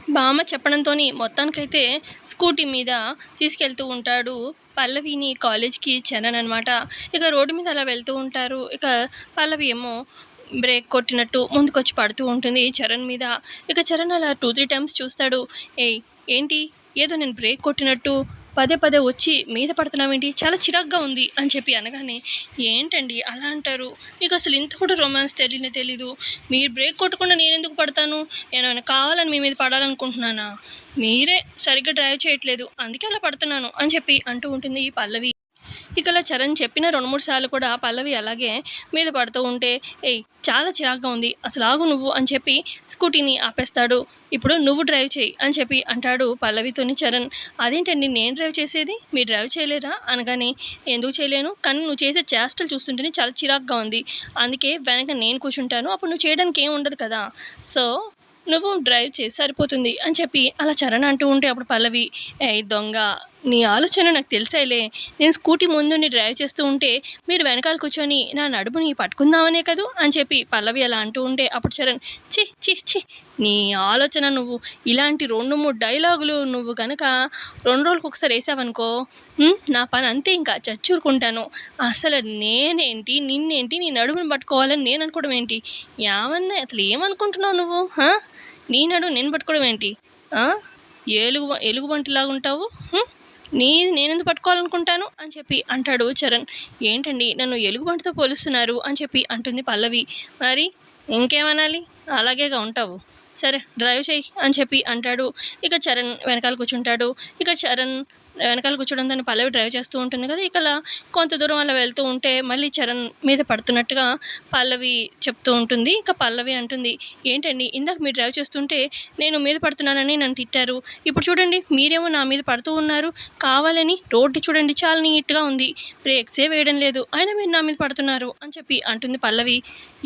బామ్మ చెప్పడంతోని మొత్తానికైతే స్కూటీ మీద తీసుకెళ్తూ ఉంటాడు పల్లవిని కాలేజ్‌కి చరణ్ అనమాట. ఇక రోడ్డు మీద అలా వెళ్తూ ఉంటారు. ఇక పల్లవి ఏమో బ్రేక్ కొట్టినట్టు ముందుకొచ్చి పడుతూ ఉంటుంది చరణ్ మీద. ఇక చరణ్ అలా 2, 3 టైమ్స్ చూస్తాడు. ఏయ్! ఏంటి? ఏదో నేను బ్రేక్ కొట్టినట్టు పదే పదే వచ్చి మీద పడుతున్నావేంటి? చాలా చిరాకుగా ఉంది అని చెప్పి అనగానే, ఏంటండి అలా అంటారు? మీకసలు ఇంత కూడా రొమాన్స్ తెలియనే తెలీదు. మీరు బ్రేక్ కొట్టకుండా నేనెందుకు పడతాను? నేనేమైనా కావాలని మీ మీద పడాలనుకుంటున్నానా? మీరే సరిగ్గా డ్రైవ్ చేయట్లేదు. అందుకే అలా పడుతున్నాను అని చెప్పి అంటూ ఉంటుంది ఈ పల్లవి. ఇకలా చరణ్ చెప్పిన 2, 3 సార్లు కూడా పల్లవి అలాగే మీద పడుతూ ఉంటే, ఏయ్! చాలా చిరాకుగా ఉంది. అసలు ఆగు నువ్వు అని చెప్పి స్కూటీని ఆపేస్తాడు. ఇప్పుడు నువ్వు డ్రైవ్ చెయ్యి అని చెప్పి అంటాడు పల్లవితోని చరణ్. అదేంటండి నేను డ్రైవ్ చేసేది? మీరు డ్రైవ్ చేయలేరా? అనగానే, ఎందుకు చేయలేను? కానీ నువ్వు చేసే చేష్టలు చూస్తుంటేనే చాలా చిరాకుగా ఉంది. అందుకే వెనక నేను కూర్చుంటాను. అప్పుడు నువ్వు చేయడానికి ఏం ఉండదు కదా! సో, నువ్వు డ్రైవ్ చేసి సరిపోతుంది అని చెప్పి అలా చరణ్ అంటూ ఉంటే అప్పుడు పల్లవి, ఏయ్ దొంగ! నీ ఆలోచన నాకు తెలిసేలే. నేను స్కూటీ ముందుండి డ్రైవ్ చేస్తూ ఉంటే మీరు వెనకాల కూర్చొని నా నడుముని పట్టుకుందామనే కదూ అని చెప్పి పల్లవి అలా అంటూ ఉంటే అప్పుడు చరణ్, ఛీ! ఛీ! ఛీ! నీ ఆలోచన నువ్వు ఇలాంటి 2, 3 డైలాగులు నువ్వు గనక 2 రోజులకొకసారి ఏసావనుకో, నా పని అంతే ఇంకా చచ్చూరుకుంటాను. అసలు నేనేంటి? నిన్నేంటి? నీ నడుముని పట్టుకోవాలని నేను అనుకోవడం ఏంటి? ఏమన్నా అసలు ఏమనుకుంటున్నావు నువ్వు? నీ నడుము నేను పట్టుకోవడం ఏంటి? ఎలుగుబంటిలాగా ఉంటావు. నేనెందుకు పట్టుకోవాలనుకుంటాను అని చెప్పి అంటాడు చరణ్. ఏంటండి నన్ను ఎలుగుబంటితో పోలుస్తున్నారు అని చెప్పి అంటుంది పల్లవి. మరి ఇంకేమనాలి? అలాగేగా ఉంటావు. సరే డ్రైవ్ చెయ్యి అని చెప్పి అంటాడు. ఇక చరణ్ వెనకాల కూర్చుంటాడు. ఇక చరణ్ వెనకాల కూర్చోవడంతో పల్లవి డ్రైవ్ చేస్తూ ఉంటుంది కదా! ఇక అలా కొంత దూరం అలా వెళ్తూ ఉంటే మళ్ళీ చరణ్ మీద పడుతున్నట్టుగా పల్లవి చెప్తూ ఉంటుంది. ఇక పల్లవి అంటుంది, ఏంటండి ఇందాక మీరు డ్రైవ్ చేస్తుంటే నేను మీద పడుతున్నానని నన్ను తిట్టారు. ఇప్పుడు చూడండి మీరేమో నా మీద పడుతూ ఉన్నారు. కావాలని రోడ్డు చూడండి చాలా నీట్‌గా ఉంది. బ్రేక్సే వేయడం లేదు. అయినా మీరు నా మీద పడుతున్నారు అని చెప్పి అంటుంది పల్లవి.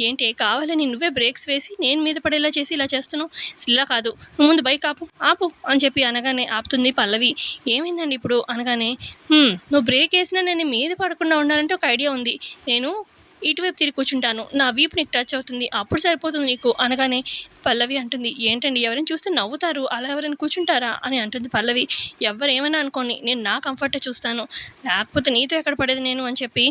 ఏంటే కావాలని నువ్వే బ్రేక్స్ వేసి నేను మీద పడేలా చేసి ఇలా చేస్తున్నావు? ఇలా కాదు. నువ్వు ముందు బైక్ ఆపు, ఆపు అని చెప్పి అనగానే ఆపుతుంది పల్లవి. ఏమైందండి ఇప్పుడు అనగానే, నువ్వు బ్రేక్ వేసినా నేను మీద పడకుండా ఉండాలంటే ఒక ఐడియా ఉంది. నేను ఇటువైపు తిరిగి కూర్చుంటాను. నా వీపు నీకు టచ్ అవుతుంది. అప్పుడు సరిపోతుంది నీకు అనగానే పల్లవి అంటుంది, ఏంటండి ఎవరైనా చూస్తే నవ్వుతారు. అలా ఎవరైనా కూర్చుంటారా అని అంటుంది పల్లవి. ఎవరేమైనా అనుకోని నేను నా కంఫర్టే చూస్తాను. లేకపోతే నీతో ఎక్కడ పడేది నేను అని చెప్పి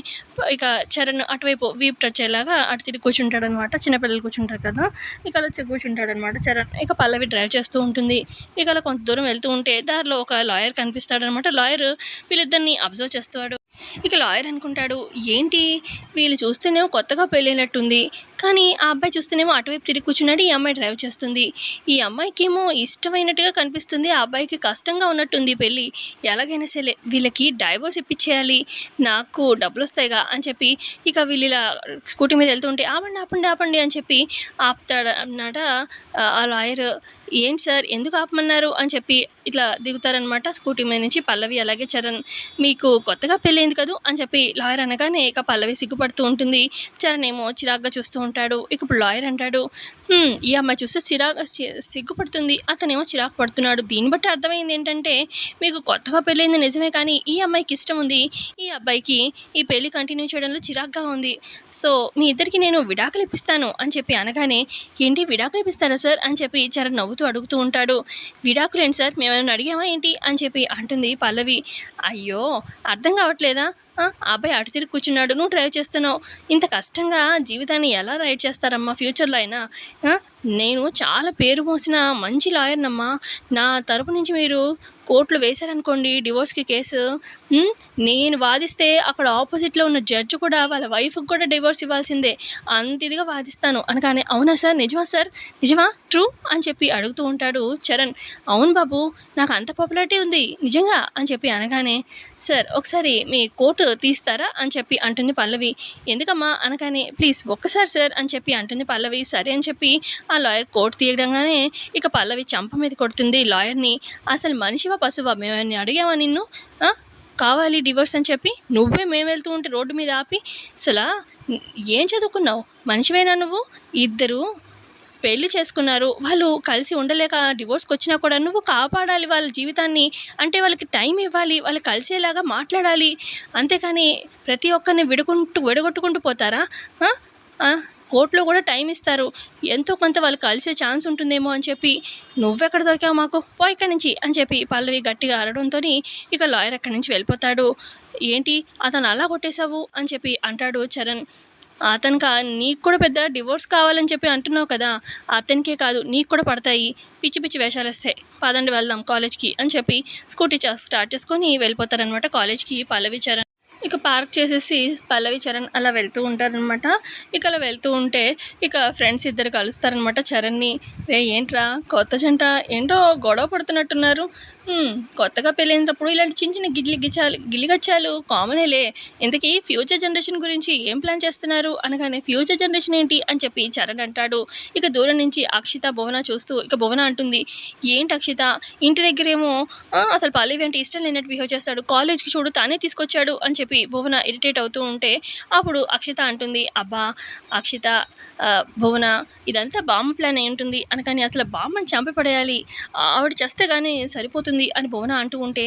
ఇక చరణ్ అటువైపు వీపు టచ్ అయ్యేలాగా అటు తిరిగి కూర్చుంటాడనమాట. చిన్నపిల్లలు కూర్చుంటారు కదా! ఇక అలా కూర్చుంటాడనమాట చరణ్. ఇక పల్లవి డ్రైవ్ చేస్తూ ఉంటుంది. ఇక అలా కొంత దూరం వెళ్తూ ఉంటే దారిలో ఒక లాయర్ కనిపిస్తాడనమాట. లాయర్ వీళ్ళిద్దరిని అబ్జర్వ్ చేస్తాడు. ఇక లాయర్ అనుకుంటాడు, ఏంటి వీళ్ళు చూస్తేనేమో కొత్తగా పెళ్ళైనట్టుంది. కానీ ఆ అబ్బాయి చూస్తేనేమో అటువైపు తిరిగి కూర్చున్నాడు. ఈ అమ్మాయి డ్రైవ్ చేస్తుంది. ఈ అమ్మాయికేమో ఇష్టమైనట్టుగా కనిపిస్తుంది. ఆ అబ్బాయికి కష్టంగా ఉన్నట్టుంది పెళ్ళి. ఎలాగైనా సరే వీళ్ళకి డైవోర్స్ ఇప్పించేయాలి. నాకు డబ్బులొస్తాయిగా అని చెప్పి ఇక వీళ్ళు ఇలా స్కూటీ మీద వెళ్తుంటే ఆపండి, ఆపండి, ఆపండి అని చెప్పి ఆపుతాడన్నమాట ఆ లాయర్. ఏంటి సార్ ఎందుకు ఆపమన్నారు అని చెప్పి ఇట్లా దిగుతారనమాట స్కూటీ మీద నుంచి పల్లవి అలాగే చరణ్. మీకు కొత్తగా పెళ్ళైంది కదూ అని చెప్పి లాయర్ అనగానే ఇక పల్లవి సిగ్గుపడుతూ ఉంటుంది. చరణ్ ఏమో చిరాగ్గా చూస్తూ ఉంటాడు. ఇక ఇప్పుడు లాయర్ అంటాడు, ఈ అమ్మాయి చూస్తే సిగ్గుపడుతుంది, అతనేమో చిరాకు పడుతున్నాడు. దీన్ని బట్టి అర్థమైంది ఏంటంటే మీకు కొత్తగా పెళ్ళైంది నిజమే కానీ ఈ అమ్మాయికి ఇష్టం ఉంది. ఈ అబ్బాయికి ఈ పెళ్ళి కంటిన్యూ చేయడంలో చిరాగ్గా ఉంది. సో మీ ఇద్దరికి నేను విడాకులు ఇప్పిస్తాను అని చెప్పి అనగానే, ఏంటి విడాకులు ఇప్పిస్తారా సార్ అని చెప్పి చరణ్ నవ్వుతూ అడుగుతూ ఉంటాడు. విడాకులు ఏంటి సార్ మేమేమైనా అడిగామా ఏంటి అని చెప్పి అంటుంది పల్లవి. అయ్యో అర్థం కావట్లేదా? ఆ అబ్బాయి అటు తిరిగి కూర్చున్నాడు, నువ్వు డ్రైవ్ చేస్తున్నావు. ఇంత కష్టంగా జీవితాన్ని ఎలా రైడ్ చేస్తారమ్మా ఫ్యూచర్లో అయినా? నేను చాలా పేరు మోసిన మంచి లాయర్నమ్మా. నా తరపు నుంచి మీరు కోర్టులో వేశారనుకోండి డివోర్స్కి కేసు, నేను వాదిస్తే అక్కడ ఆపోజిట్లో ఉన్న జడ్జి కూడా వాళ్ళ వైఫ్కి కూడా డివోర్స్ ఇవ్వాల్సిందే. అంత ఇదిగా వాదిస్తాను అనగానే, అవునా సార్ నిజమా సార్ నిజమా ట్రూ అని చెప్పి అడుగుతూ ఉంటాడు చరణ్. అవును బాబు నాకు అంత పాపులారిటీ ఉంది నిజంగా అని చెప్పి అనగానే, సార్ ఒకసారి మీ కోర్టు తీస్తారా అని చెప్పి అంటుంది పల్లవి. ఎందుకమ్మా అనగానే, ప్లీజ్ ఒక్కసారి సార్ అని చెప్పి అంటుంది పల్లవి. సరే అని చెప్పి ఆ లాయర్ కోర్టు తీయడంగానే ఇక పల్లవి చంప మీద కొడుతుంది లాయర్ని. అసలు మనిషివా పశువా మేమని అడిగామా నిన్ను? కావాలి డివోర్స్ అని చెప్పి నువ్వే మేము వెళ్తూ ఉంటే రోడ్డు మీద ఆపి అసలు ఏం చదువుకున్నావు? మనిషివేనా నువ్వు? ఇద్దరు పెళ్లి చేసుకున్నారు, వాళ్ళు కలిసి ఉండలేక డివోర్స్కి వచ్చినా కూడా నువ్వు కాపాడాలి వాళ్ళ జీవితాన్ని. అంటే వాళ్ళకి టైం ఇవ్వాలి, వాళ్ళు కలిసేలాగా మాట్లాడాలి. అంతేకాని ప్రతి ఒక్కరిని విడగొట్టుకుంటూ పోతారా? కోర్టులో కూడా టైం ఇస్తారు, ఎంతో కొంత వాళ్ళు కలిసే ఛాన్స్ ఉంటుందేమో అని చెప్పి నువ్వెక్కడ దొరికావు మాకు, పో ఇక్కడి నుంచి అని చెప్పి పల్లవి గట్టిగా అరవడంతో ఇక లాయర్ అక్కడి నుంచి వెళ్ళిపోతాడు. ఏంటి అతను అలా కొట్టేశావు అని చెప్పి అంటాడు చరణ్. అతనికి నీకు కూడా పెద్ద డివోర్స్ కావాలని చెప్పి అంటున్నావు కదా, అతనికే కాదు నీకు కూడా పడతాయి, పిచ్చి పిచ్చి వేషాలు వస్తాయి, పదండి వెళ్దాం కాలేజ్కి అని చెప్పి స్కూటీ స్టార్ట్ చేసుకొని వెళ్ళిపోతారనమాట కాలేజ్కి పల్లవి చరణ్. ఇక పార్క్ చేసేసి పల్లవి చరణ్ అలా వెళ్తూ ఉంటారనమాట. ఇక అలా వెళ్తూ ఉంటే ఇక ఫ్రెండ్స్ ఇద్దరు కలుస్తారనమాట చరణ్ని. రే ఏంట్రా కొత్త జంట ఏంటో గొడవ పడుతున్నట్టున్నారు, కొత్తగా పెళ్ళైనప్పుడు ఇలాంటి చిన్న చిన్న గిల్లిగచ్చాలు కామనేలే, ఇంతకీ ఫ్యూచర్ జనరేషన్ గురించి ఏం ప్లాన్ చేస్తున్నారు అనగానే ఫ్యూచర్ జనరేషన్ ఏంటి అని చెప్పి చరణ్ అంటాడు. ఇక దూరం నుంచి అక్షిత భువన చూస్తూ ఇక భువన అంటుంది, ఏంటి అక్షిత ఇంటి దగ్గరేమో అసలు పల్లవి అంటే ఇష్టం లేనట్టు బిహేవ్ చేస్తాడు, కాలేజ్కి చూడు తానే తీసుకొచ్చాడు అని చెప్పి భువన ఇరిటేట్ అవుతూ ఉంటే అప్పుడు అక్షిత అంటుంది, అబ్బా అక్షిత భువన ఇదంతా బామ్మ ప్లాన్ అయి ఉంటుంది అనగానే అసలు బామ్మని చంపి పడేయాలి, ఆవిడ చేస్తే కానీ సరిపోతుంది అని భువన అంటూ ఉంటే,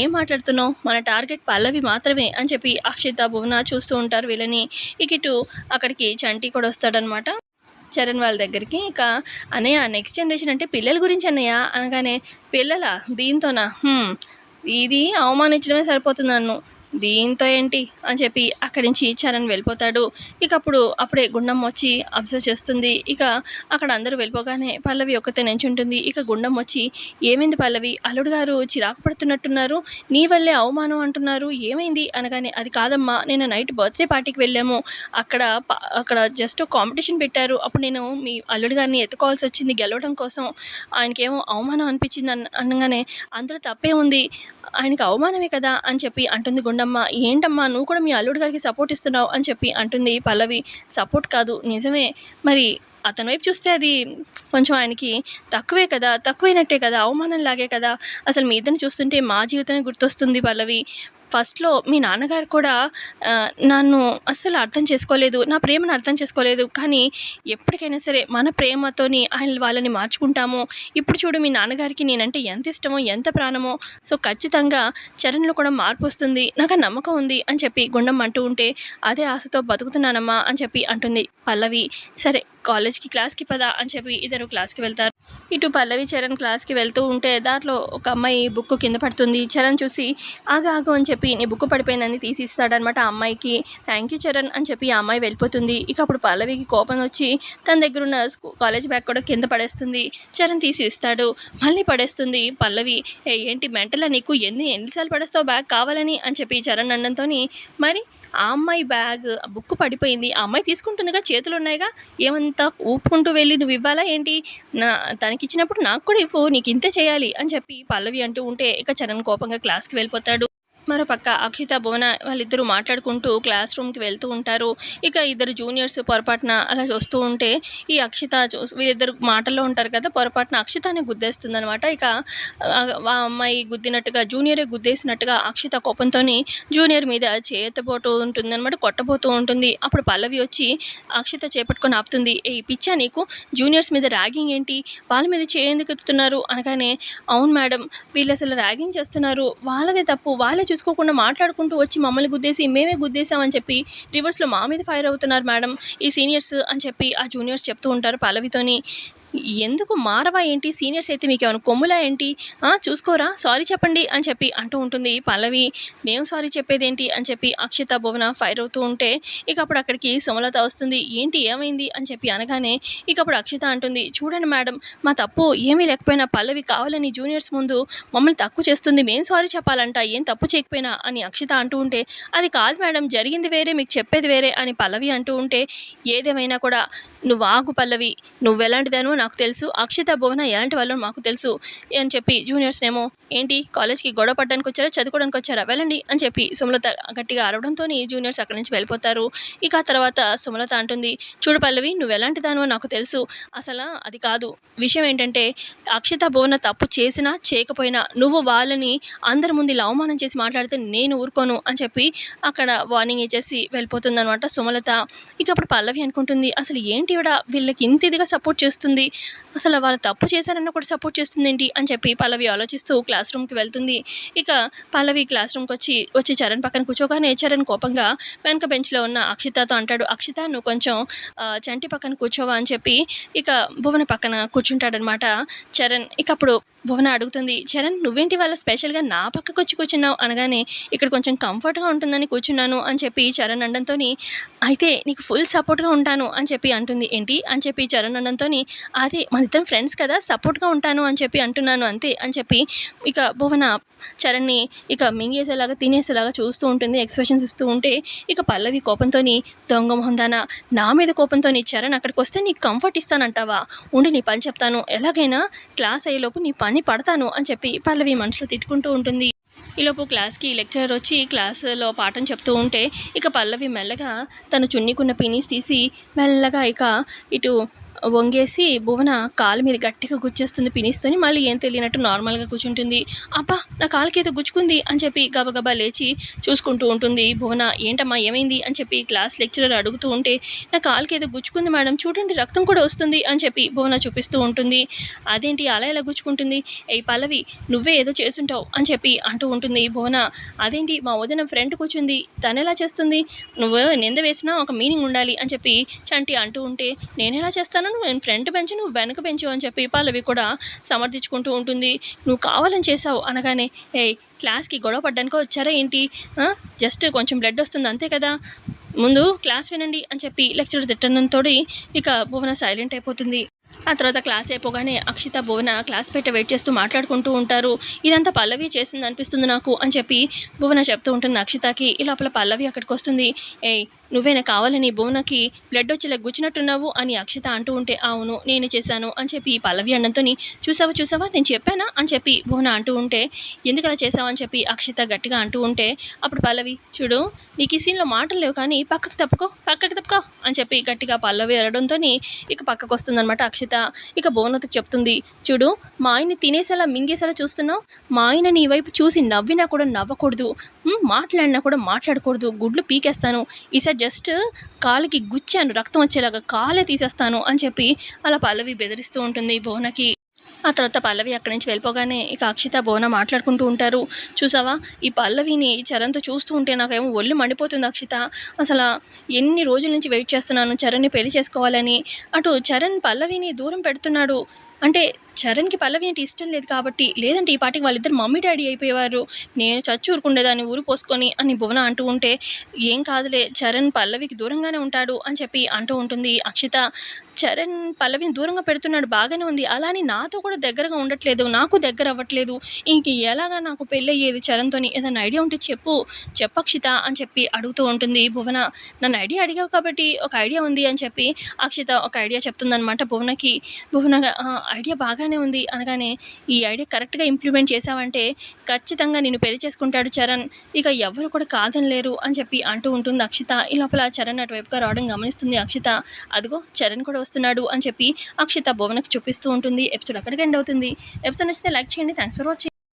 ఏం మాట్లాడుతున్నావు, మన టార్గెట్ పల్లవి మాత్రమే అని చెప్పి అక్షిత భువన చూస్తూ ఉంటారు వీళ్ళని. ఇక ఇటు అక్కడికి చంటి కూడా వస్తాడనమాట చరణ్ వాళ్ళ దగ్గరికి. ఇక అన్నయ్య నెక్స్ట్ జనరేషన్ అంటే పిల్లల గురించి అన్నయ్య అనగానే, పిల్లల దీంతోనా, ఇది అవమానించడమే సరిపోతుంది నన్ను, దీంతో ఏంటి అని చెప్పి అక్కడి నుంచి చరణ్ వెళ్ళిపోతాడు. ఇక అప్పుడే గుండమ్మ వచ్చి అబ్జర్వ్ చేస్తుంది. ఇక అక్కడ అందరూ వెళ్ళిపోగానే పల్లవి ఒక్కతే నించుంటుంది. ఇక గుండమ్మ వచ్చి, ఏమైంది పల్లవి, అల్లుడు గారు చిరాకు పడుతున్నట్టున్నారు, నీ వల్లే అవమానం అంటున్నారు, ఏమైంది అనగానే, అది కాదమ్మా నేను నైట్ బర్త్డే పార్టీకి వెళ్ళాము, అక్కడ జస్ట్ కాంపిటీషన్ పెట్టారు, అప్పుడు నేను మీ అల్లుడు గారిని ఎత్తుకోవాల్సి వచ్చింది గెలవడం కోసం, ఆయనకేమో అవమానం అనిపించింది అనగానే, అందులో తప్పే ఉంది, ఆయనకి అవమానమే కదా అని చెప్పి అంటుంది గుండమ్మ. ఏంటమ్మా నువ్వు కూడా మీ అల్లుడు గారికి సపోర్ట్ ఇస్తున్నావు అని చెప్పి అంటుంది పల్లవి. సపోర్ట్ కాదు నిజమే, మరి అతని వైపు చూస్తే అది కొంచెం ఆయనకి తక్కువే కదా, తక్కువైనట్టే కదా, అవమానం లాగే కదా, అసలు మీ ఇద్దరిని చూస్తుంటే మా జీవితమే గుర్తొస్తుంది పల్లవి, ఫస్ట్లో మీ నాన్నగారు కూడా నన్ను అస్సలు అర్థం చేసుకోలేదు, నా ప్రేమను అర్థం చేసుకోలేదు, కానీ ఎప్పటికైనా సరే మన ప్రేమతోని వాళ్ళని మార్చుకుంటాము, ఇప్పుడు చూడు మీ నాన్నగారికి నేనంటే ఎంత ఇష్టమో ఎంత ప్రాణమో, సో ఖచ్చితంగా చరణ్లో కూడా మార్పు వస్తుంది, నాకు నమ్మకం ఉంది అని చెప్పి గుండమ్మ అంటూ ఉంటే, అదే ఆశతో బతుకుతున్నానమ్మా అని చెప్పి అంటుంది పల్లవి. సరే కాలేజ్కి క్లాస్కి పదా అని చెప్పి ఇద్దరు క్లాస్కి వెళ్తారు. ఇటు పల్లవి చరణ్ క్లాస్కి వెళ్తూ ఉంటే దాంట్లో ఒక అమ్మాయి బుక్ కింద పడుతుంది. చరణ్ చూసి ఆగు అని చెప్పి నీ బుక్ పడిపోయిందని తీసి ఇస్తాడనమాట ఆ అమ్మాయికి. థ్యాంక్ యూ చరణ్ అని చెప్పి ఆ అమ్మాయి వెళ్ళిపోతుంది. ఇక అప్పుడు పల్లవికి కోపం వచ్చి తన దగ్గర ఉన్న కాలేజ్ బ్యాగ్ కూడా కింద పడేస్తుంది. చరణ్ తీసి ఇస్తాడు, మళ్ళీ పడేస్తుంది పల్లవి. ఏంటి మెంటలా నీకు, ఎన్నిసార్లు పడేస్తావు బ్యాగ్ కావాలని అని చెప్పి చరణ్ అనడంతో, మరి ఆ అమ్మాయి బ్యాగ్ బుక్ పడిపోయింది, ఆ అమ్మాయి తీసుకుంటుందిగా, చేతులు ఉన్నాయిగా, ఏమంతా ఊపుకుంటూ వెళ్ళి నువ్వు ఇవ్వాలా ఏంటి, తనకి ఇచ్చినప్పుడు నాకు కూడా ఇవ్వు, నీకు ఇంతే చేయాలి అని చెప్పి పల్లవి అంటూ ఉంటే ఇక చరణ్ కోపంగా క్లాస్కి వెళ్ళిపోతాడు. మరోపక్క అక్షిత భువన వాళ్ళిద్దరూ మాట్లాడుకుంటూ క్లాస్ రూమ్కి వెళ్తూ ఉంటారు. ఇక ఇద్దరు జూనియర్స్ పొరపాటున అలా వస్తూ ఉంటే ఈ అక్షిత వీళ్ళిద్దరు మాటల్లో ఉంటారు కదా, పొరపాటున అక్షితనే గుద్దేస్తుంది అనమాట. ఇక ఆ అమ్మాయి గుద్దినట్టుగా జూనియరే గుద్దేసినట్టుగా అక్షిత కోపంతో జూనియర్ మీద చేయతపోతూ ఉంటుంది అనమాట, కొట్టబోతూ ఉంటుంది. అప్పుడు పల్లవి వచ్చి అక్షిత చేపట్టుకొని ఆపుతుంది. ఏ పిచ్చా నీకు, జూనియర్స్ మీద ర్యాగింగ్ ఏంటి, వాళ్ళ మీద ఎందుకు ఎత్తుతున్నారు అనగానే, అవును మేడం వీళ్ళు అసలు ర్యాగింగ్ చేస్తున్నారు, వాళ్ళదే తప్పు, వాళ్ళే చూసుకోకుండా మాట్లాడుకుంటూ వచ్చి మమ్మల్ని గుద్దేసి మేమే గుద్దేసామని చెప్పి రివర్స్లో మా మీద ఫైర్ అవుతున్నారు మేడం ఈ సీనియర్స్ అని చెప్పి ఆ జూనియర్స్ చెప్తూ ఉంటారు పల్లవితోని. ఎందుకు మారవా ఏంటి, సీనియర్స్ అయితే మీకు ఏమైనా కొమ్ములా ఏంటి, చూసుకోరా, సారీ చెప్పండి అని చెప్పి అంటూ ఉంటుంది పల్లవి. మేము సారీ చెప్పేదేంటి అని చెప్పి అక్షిత భువన ఫైర్ అవుతూ ఉంటే ఇక అప్పుడు అక్కడికి సుమలత వస్తుంది. ఏంటి ఏమైంది అని చెప్పి అనగానే ఇక అప్పుడు అక్షిత అంటుంది, చూడండి మేడం మా తప్పు ఏమీ లేకపోయినా పల్లవి కావాలని జూనియర్స్ ముందు మమ్మల్ని తక్కువ చేస్తుంది, మేము సారీ చెప్పాలంట ఏం తప్పు చేయకపోయినా అని అక్షిత అంటూ ఉంటే, అది కాదు మేడం జరిగింది వేరే మీకు చెప్పేది వేరే అని పల్లవి అంటూ ఉంటే, ఏదేమైనా కూడా నువ్వు ఆగు పల్లవి, నువ్వు ఎలాంటిదానో నాకు తెలుసు, అక్షిత భువన ఎలాంటి వాళ్ళు మాకు తెలుసు అని చెప్పి జూనియర్స్నేమో ఏంటి కాలేజ్కి గొడవ పడడానికి వచ్చారా చదువుకోవడానికి వచ్చారా వెళ్ళండి అని చెప్పి సుమలత గట్టిగా అరవడంతో జూనియర్స్ అక్కడి నుంచి వెళ్ళిపోతారు. ఇక ఆ తర్వాత సుమలత అంటుంది, చూడు పల్లవి నువ్వు ఎలాంటిదానో నాకు తెలుసు, అసలు అది కాదు, విషయం ఏంటంటే అక్షిత భువన తప్పు చేసినా చేయకపోయినా నువ్వు వాళ్ళని అందరి ముందు ఇలా అవమానం చేసి మాట్లాడితే నేను ఊరుకోను అని చెప్పి అక్కడ వార్నింగ్ ఇచ్చేసి వెళ్ళిపోతుంది అనమాట సుమలత. ఇక అప్పుడు పల్లవి అనుకుంటుంది, అసలు ఏంటి ఇదేంటి ఈవిడ వీళ్ళకి ఇంత ఇదిగా సపోర్ట్ చేస్తుంది, అసలు వాళ్ళు తప్పు చేశారన్న కూడా సపోర్ట్ చేస్తుంది ఏంటి అని చెప్పి పల్లవి ఆలోచిస్తూ క్లాస్ రూమ్కి వెళ్తుంది. ఇక పల్లవి క్లాస్ రూమ్కి వచ్చి చరణ్ పక్కన కూర్చోగానే చరణ్ కోపంగా వెనక బెంచ్లో ఉన్న అక్షితతో అంటాడు, అక్షిత నువ్వు కొంచెం చంటి పక్కన కూర్చోవా అని చెప్పి ఇక భువన పక్కన కూర్చుంటాడనమాట చరణ్. ఇక అప్పుడు భువన అడుగుతుంది, చరణ్ నువ్వేంటి వాళ్ళ స్పెషల్గా నా పక్కకు వచ్చి కూర్చున్నావు అనగానే, ఇక్కడ కొంచెం కంఫర్ట్గా ఉంటుందని కూర్చున్నాను అని చెప్పి చరణ్ అనడంతో, అయితే నీకు ఫుల్ సపోర్ట్గా ఉంటాను అని చెప్పి అంటుంది. ఏంటి అని చెప్పి చరణ్ అనడంతో, అదే మన ఇద్దరం ఫ్రెండ్స్ కదా సపోర్ట్గా ఉంటాను అని చెప్పి అంటున్నాను అంతే అని చెప్పి ఇక భువన చరణ్ని ఇక మింగేసేలాగా తినేసేలాగా చూస్తూ ఉంటుంది, ఎక్స్ప్రెషన్స్ ఇస్తూ ఉంటే ఇక పల్లవి కోపంతో, దొంగ మొహందాన నా మీద కోపంతో చరణ్ అక్కడికి వస్తే నీకు కంఫర్ట్ ఇస్తానంటావా, ఉండి నీ పని చెప్తాను, ఎలాగైనా క్లాస్ అయ్యేలోపు నీ పని పడతాను అని చెప్పి పల్లవి మనసులో తిట్టుకుంటూ ఉంటుంది. ఈలోపు క్లాస్కి లెక్చరర్ వచ్చి క్లాసులో పాఠం చెప్తూ ఉంటే ఇక పల్లవి మెల్లగా తన చున్నీకున్న పినీస్ తీసి మెల్లగా ఇక ఇటు వంగేసి భువన కాలు మీద గట్టిగా గుచ్చేస్తుంది పినిస్తోని. మళ్ళీ ఏం తెలియనట్టు నార్మల్గా కూర్చుంటుంది. అబ్బా నా కాలుకి ఏదో గుచ్చుకుంది అని చెప్పి గబగబా లేచి చూసుకుంటూ ఉంటుంది భువన. ఏంటమ్మా ఏమైంది అని చెప్పి క్లాస్ లెక్చరర్ అడుగుతూ ఉంటే, నా కాలుకి ఏదో గుచ్చుకుంది మేడం, చూడండి రక్తం కూడా వస్తుంది అని చెప్పి భువన చూపిస్తూ ఉంటుంది. అదేంటి అలా ఎలా గుచ్చుకుంటుంది, ఏ పల్లవి నువ్వే ఏదో చేసుంటావు అని చెప్పి అంటూ ఉంటుంది భువన. అదేంటి మా వదిన ఫ్రెండ్ కూర్చుంది, తను ఎలా చేస్తుంది, నువ్వు నింద వేసినా ఒక మీనింగ్ ఉండాలి అని చెప్పి చంటి అంటూ ఉంటే, నేను ఎలా చేస్తాను, నేను ఫ్రంట్ బెంచ్ నువ్వు వెనక బెంచు అని చెప్పి పల్లవి కూడా సమర్థించుకుంటూ ఉంటుంది. నువ్వు కావాలని చేసావు అనగానే, క్లాస్కి గొడవ పడ్డానికో వచ్చారా ఏంటి, జస్ట్ కొంచెం బ్లడ్ వస్తుంది అంతే కదా, ముందు క్లాస్ వినండి అని చెప్పి లెక్చరర్ తిట్టడంతో ఇక భువన సైలెంట్ అయిపోతుంది. ఆ తర్వాత క్లాస్ అయిపోగానే అక్షిత భువన క్లాస్ పెట్టి వెయిట్ చేస్తూ మాట్లాడుకుంటూ ఉంటారు. ఇదంతా పల్లవి చేసింది అనిపిస్తుంది నాకు అని చెప్పి భువన చెప్తూ ఉంటుంది అక్షితకి. ఈ లోపల పల్లవి అక్కడికి వస్తుంది. నువ్వేనా కావాలని భువనకి బ్లడ్ వచ్చేలా గుచ్చినట్టున్నావు అని అక్షిత అంటూ ఉంటే, అవును నేనే చేశాను అని చెప్పి పల్లవి అన్నంతో, చూసావా నేను చెప్పానా అని చెప్పి భువన అంటూ ఉంటే, ఎందుకు అలా చేసావని చెప్పి అక్షిత గట్టిగా అంటూ ఉంటే అప్పుడు పల్లవి, చూడు నీకు ఈ సీన్లో మాటలు లేవు కానీ పక్కకు తప్పుకో అని చెప్పి గట్టిగా పల్లవి అనడంతో ఇక పక్కకు వస్తుందన్నమాట అక్షిత. ఇక భువనతకు చెప్తుంది, చూడు మా ఆయన్ని తినేసేలా మింగేసేలా చూస్తున్నావు, మా ఆయన నీ వైపు చూసి నవ్వినా కూడా నవ్వకూడదు, మాట్లాడినా కూడా మాట్లాడకూడదు, గుడ్లు పీకేస్తాను, ఈసారి జస్ట్ కాలుకి గుచ్చాను రక్తం వచ్చేలాగా కాలే తీసేస్తాను అని చెప్పి అలా పల్లవి బెదిరిస్తూ ఉంటుంది భువనకి. ఆ తర్వాత పల్లవి అక్కడి నుంచి వెళ్ళిపోగానే ఇక అక్షిత భువన మాట్లాడుకుంటూ ఉంటారు. చూసావా ఈ పల్లవిని చరణ్తో చూస్తూ ఉంటే నాకేమో ఒళ్ళు మండిపోతుంది అక్షిత, అసలు ఎన్ని రోజుల నుంచి వెయిట్ చేస్తున్నాను చరణ్ని పెళ్లి చేసుకోవాలని, అటు చరణ్ పల్లవిని దూరం పెడుతున్నాడు అంటే చరణ్కి పల్లవి అంటే ఇష్టం లేదు కాబట్టి, లేదంటే ఈ పాటికి వాళ్ళిద్దరు మమ్మీ డాడీ అయిపోయేవారు, నేను చచ్చి ఊరుకుండేదాన్ని ఊరు పోసుకొని అని భువన అంటూ ఉంటే, ఏం కాదులే చరణ్ పల్లవికి దూరంగానే ఉంటాడు అని చెప్పి అంటూ ఉంటుంది అక్షిత. చరణ్ పల్లవిని దూరంగా పెడుతున్నాడు బాగానే ఉంది, అలానే నాతో కూడా దగ్గరగా ఉండట్లేదు, నాకు దగ్గర అవ్వట్లేదు, ఇంక ఎలాగా నాకు పెళ్ళి అయ్యేది చరణ్తోని, ఏదైనా ఐడియా ఉంటే చెప్పక్షిత అని చెప్పి అడుగుతూ ఉంటుంది భువన. నన్ను ఐడియా అడిగావు కాబట్టి ఒక ఐడియా ఉంది అని చెప్పి అక్షిత ఒక ఐడియా చెప్తుందనమాట భువనకి. భువన ఐడియా బాగానే ఉంది అనగానే, ఈ ఐడియా కరెక్ట్గా ఇంప్లిమెంట్ చేసావంటే ఖచ్చితంగా నేను పెళ్లి చేసుకుంటాడు చరణ్, ఇక ఎవరు కూడా కాదనలేరు అని చెప్పి అంటూ ఉంటుంది అక్షిత. ఈ లోపల చరణ్ అటువైపుగా రావడం గమనిస్తుంది అక్షిత. అదిగో చరణ్ కూడా వస్తున్నాడు అని చెప్పి అక్షిత భువనకు చూపిస్తూ ఉంటుంది. ఎపిసోడ్ అక్కడికి ఎండ్ అవుతుంది. ఎపిసోడ్ నచ్చితే లైక్ చేయండి. Thanks for watching.